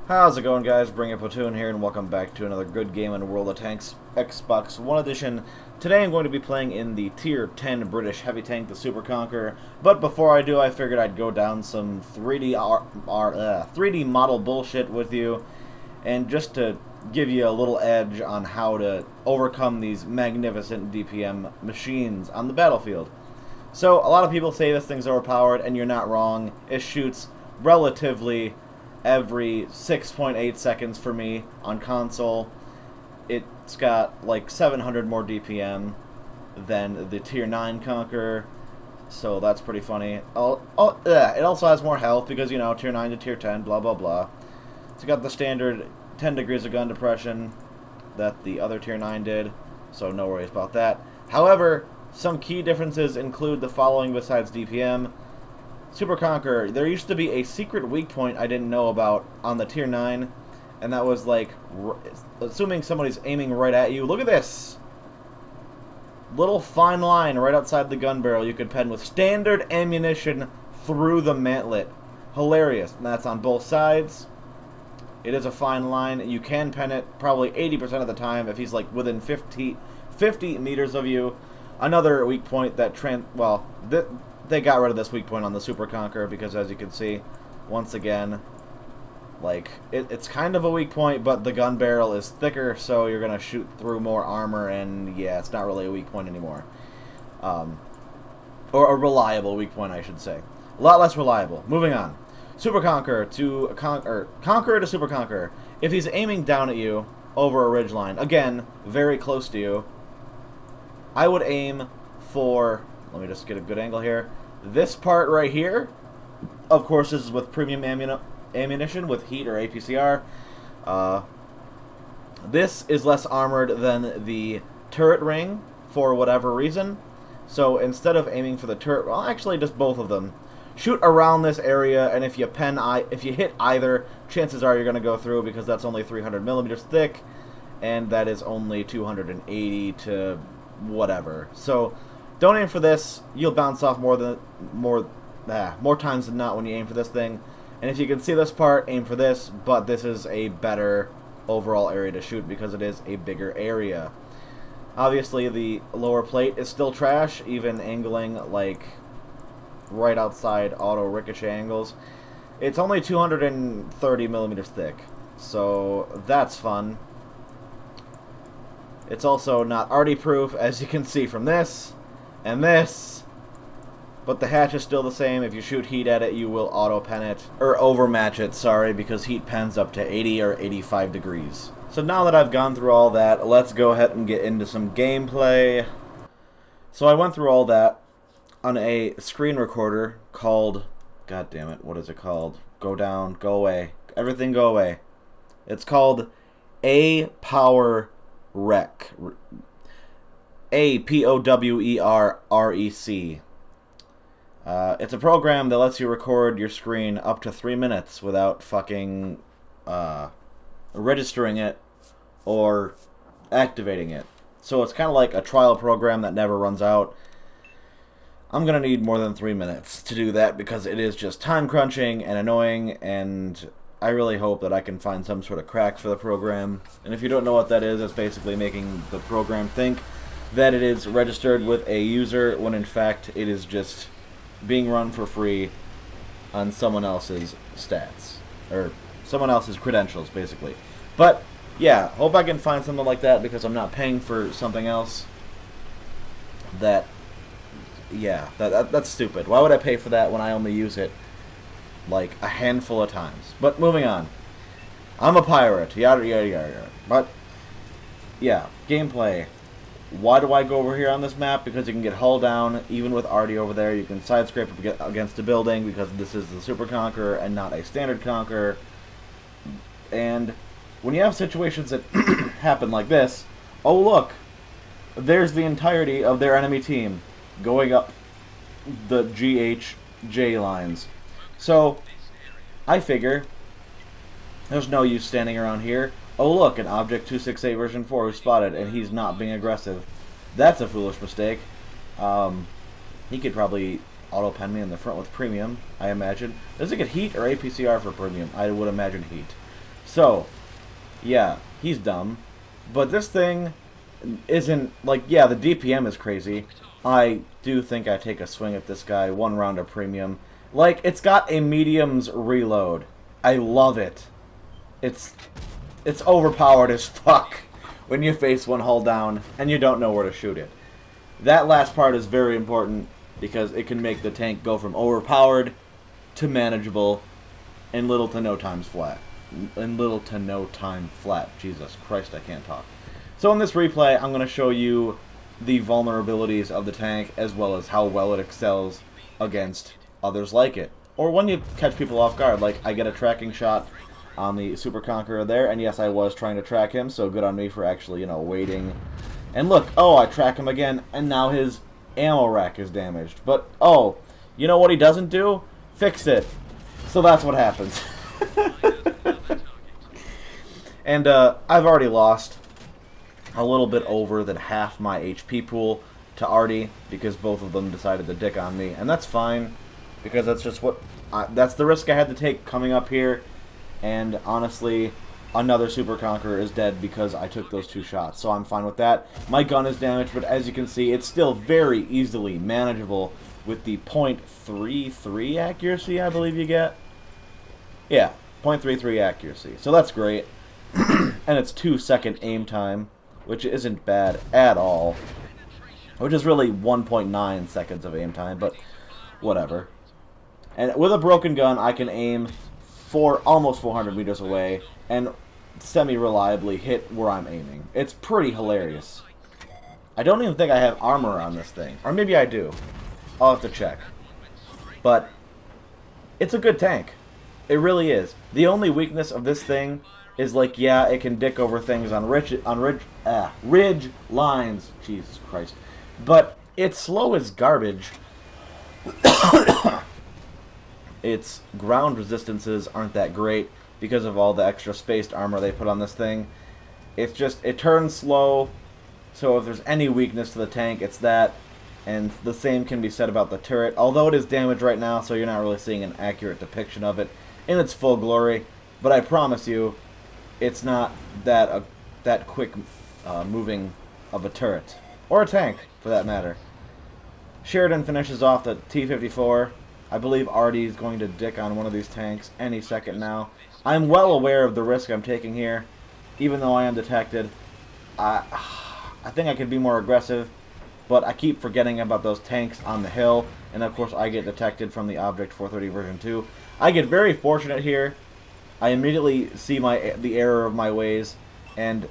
How's it going, guys? Bring a Platoon here, and welcome back to another good game in World of Tanks Xbox One Edition. Today I'm going to be playing in the Tier 10 British Heavy Tank, the Super Conqueror. But before I do, I figured I'd go down some 3D model bullshit with you, and just to give you a little edge on how to overcome these magnificent DPM machines on the battlefield. So, a lot of people say this thing's overpowered, and you're not wrong. It shoots relatively every 6.8 seconds for me on console. It's got like 700 more DPM than the Tier 9 Conqueror, so that's pretty funny. It also has more health because, you know, Tier 9 to Tier 10, blah blah blah. It's got the standard 10 degrees of gun depression that the other Tier 9 did, so no worries about that. However, some key differences include the following besides DPM. Super Conqueror, there used to be a secret weak point I didn't know about on the Tier 9, and that was like, assuming somebody's aiming right at you. Look at this! Little fine line right outside the gun barrel you could pen with standard ammunition through the mantlet. Hilarious. And that's on both sides. It is a fine line. You can pen it probably 80% of the time if he's like within 50 meters of you. Another weak point that they got rid of this weak point on the Super Conqueror because, as you can see, once again, like, it's kind of a weak point, but the gun barrel is thicker, so you're going to shoot through more armor, and yeah, it's not really a weak point anymore. Or a reliable weak point, I should say. A lot less reliable. Moving on. Super Conqueror to Conqueror to Super Conqueror. If he's aiming down at you over a ridgeline, again, very close to you, I would aim for... Let me just get a good angle here. This part right here, of course, this is with premium ammunition with heat or APCR. This is less armored than the turret ring for whatever reason. So instead of aiming for the turret, well, actually, just both of them. Shoot around this area, and if you hit either, chances are you're going to go through because that's only 300 millimeters thick, and that is only 280 to whatever. So don't aim for this. You'll bounce off more times than not when you aim for this thing. And if you can see this part, aim for this, but this is a better overall area to shoot because it is a bigger area. Obviously, the lower plate is still trash, even angling like right outside auto ricochet angles. It's only 230 millimeters thick, so that's fun. It's also not arty proof, as you can see from this and this, but the hatch is still the same. If you shoot heat at it, you will auto pen it, or overmatch it, sorry, because heat pens up to 80 or 85 degrees. So now that I've gone through all that, let's go ahead and get into some gameplay. So I went through all that on a screen recorder called, god damn it, what is it called? Go down, go away, everything go away. It's called A Power Rec. APOWERREC. It's a program that lets you record your screen up to 3 minutes without fucking registering it or activating it. So it's kind of like a trial program that never runs out. I'm going to need more than 3 minutes to do that because it is just time crunching and annoying, and I really hope that I can find some sort of cracks for the program. And if you don't know what that is, it's basically making the program think that it is registered with a user when in fact it is just being run for free on someone else's stats, or someone else's credentials, basically. But yeah, hope I can find something like that because I'm not paying for something else. That's stupid. Why would I pay for that when I only use it like a handful of times? But moving on. I'm a pirate, yada yada yada. But yeah, gameplay. Why do I go over here on this map? Because you can get hull down, even with Arty over there. You can side scrape against a building because this is the Super Conqueror and not a standard Conqueror. And when you have situations that happen like this, oh look, there's the entirety of their enemy team going up the GHJ lines. So I figure there's no use standing around here. Oh look, an Object 268 version 4 who's spotted, and he's not being aggressive. That's a foolish mistake. He could probably auto-pen me in the front with premium, I imagine. Does it get heat or APCR for premium? I would imagine heat. So, yeah, he's dumb. But this thing isn't, like, yeah, the DPM is crazy. I do think I take a swing at this guy, 1 round of premium. Like, it's got a medium's reload. I love it. It's overpowered as fuck when you face one hull down and you don't know where to shoot it. That last part is very important because it can make the tank go from overpowered to manageable in little to no time flat. Jesus Christ, I can't talk. So in this replay, I'm going to show you the vulnerabilities of the tank as well as how well it excels against others like it. Or when you catch people off guard, like I get a tracking shot on the Super Conqueror there, and yes, I was trying to track him, so good on me for actually, you know, waiting. And look, oh, I track him again, and now his ammo rack is damaged. But, oh, you know what he doesn't do? Fix it. So that's what happens. And I've already lost a little bit over than half my HP pool to Artie because both of them decided to dick on me, and that's fine because that's just that's the risk I had to take coming up here. And honestly, another Super Conqueror is dead because I took those 2 shots, so I'm fine with that. My gun is damaged, but as you can see, it's still very easily manageable with the .33 accuracy, I believe you get. Yeah, .33 accuracy, so that's great. And it's 2-second aim time, which isn't bad at all. Which is really 1.9 seconds of aim time, but whatever. And with a broken gun, I can aim for almost 400 meters away and semi-reliably hit where I'm aiming. It's pretty hilarious. I don't even think I have armor on this thing. Or maybe I do. I'll have to check. But it's a good tank. It really is. The only weakness of this thing is, like, yeah, it can dick over things on ridge lines. Jesus Christ. But it's slow as garbage. Its ground resistances aren't that great because of all the extra spaced armor they put on this thing. It's just, it turns slow, so if there's any weakness to the tank, it's that. And the same can be said about the turret, although it is damaged right now, so you're not really seeing an accurate depiction of it in its full glory. But I promise you, it's not that quick moving of a turret. Or a tank, for that matter. Sheridan finishes off the T-54. I believe Artie is going to dick on one of these tanks any second now. I'm well aware of the risk I'm taking here, even though I am detected. I think I could be more aggressive, but I keep forgetting about those tanks on the hill, and of course I get detected from the Object 430 version 2. I get very fortunate here. I immediately see the error of my ways, and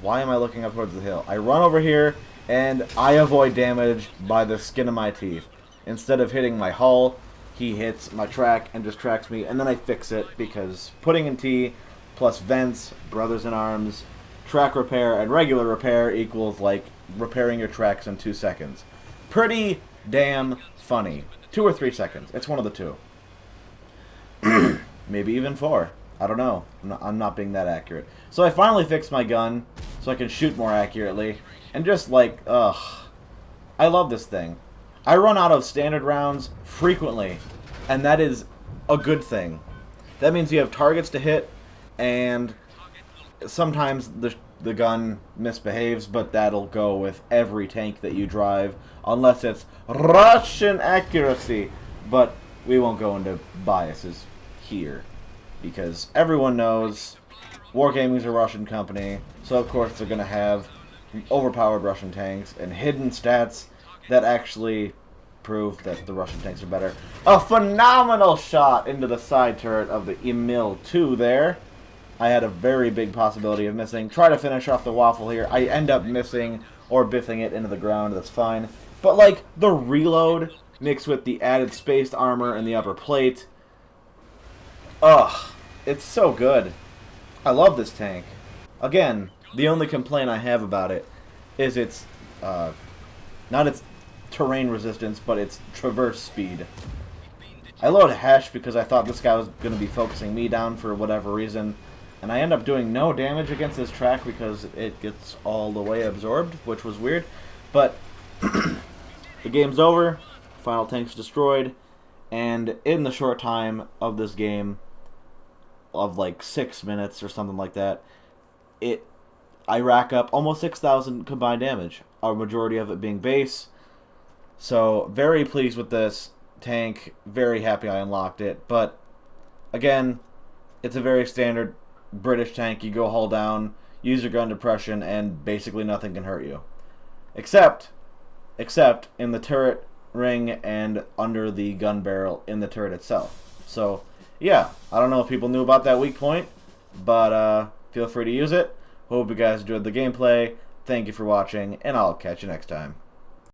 why am I looking up towards the hill? I run over here, and I avoid damage by the skin of my teeth. Instead of hitting my hull, he hits my track and just tracks me, and then I fix it because putting in T plus vents, brothers in arms, track repair, and regular repair equals like repairing your tracks in 2 seconds. Pretty damn funny. 2 or 3 seconds. It's one of the two. Maybe even 4. I don't know. I'm not being that accurate. So I finally fixed my gun so I can shoot more accurately. And just like, ugh. I love this thing. I run out of standard rounds frequently, and that is a good thing. That means you have targets to hit, and sometimes the gun misbehaves, but that'll go with every tank that you drive, unless it's Russian accuracy. But we won't go into biases here, because everyone knows Wargaming's a Russian company, so of course they're going to have overpowered Russian tanks and hidden stats that actually prove that the Russian tanks are better. A phenomenal shot into the side turret of the Emil-2 there. I had a very big possibility of missing. Try to finish off the waffle here. I end up missing or biffing it into the ground. That's fine. But, like, the reload mixed with the added spaced armor in the upper plate. Ugh. It's so good. I love this tank. Again, the only complaint I have about it is its, not its terrain resistance, but its traverse speed. I load Hesh because I thought this guy was going to be focusing me down for whatever reason, and I end up doing no damage against this track because it gets all the way absorbed, which was weird. But the game's over, final tank's destroyed, and in the short time of this game, of like 6 minutes or something like that, I rack up almost 6,000 combined damage, a majority of it being base. So very pleased with this tank, very happy I unlocked it. But again, it's a very standard British tank. You go hull down, use your gun depression, and basically nothing can hurt you. Except in the turret ring and under the gun barrel in the turret itself. So yeah, I don't know if people knew about that weak point, but feel free to use it. Hope you guys enjoyed the gameplay. Thank you for watching, and I'll catch you next time.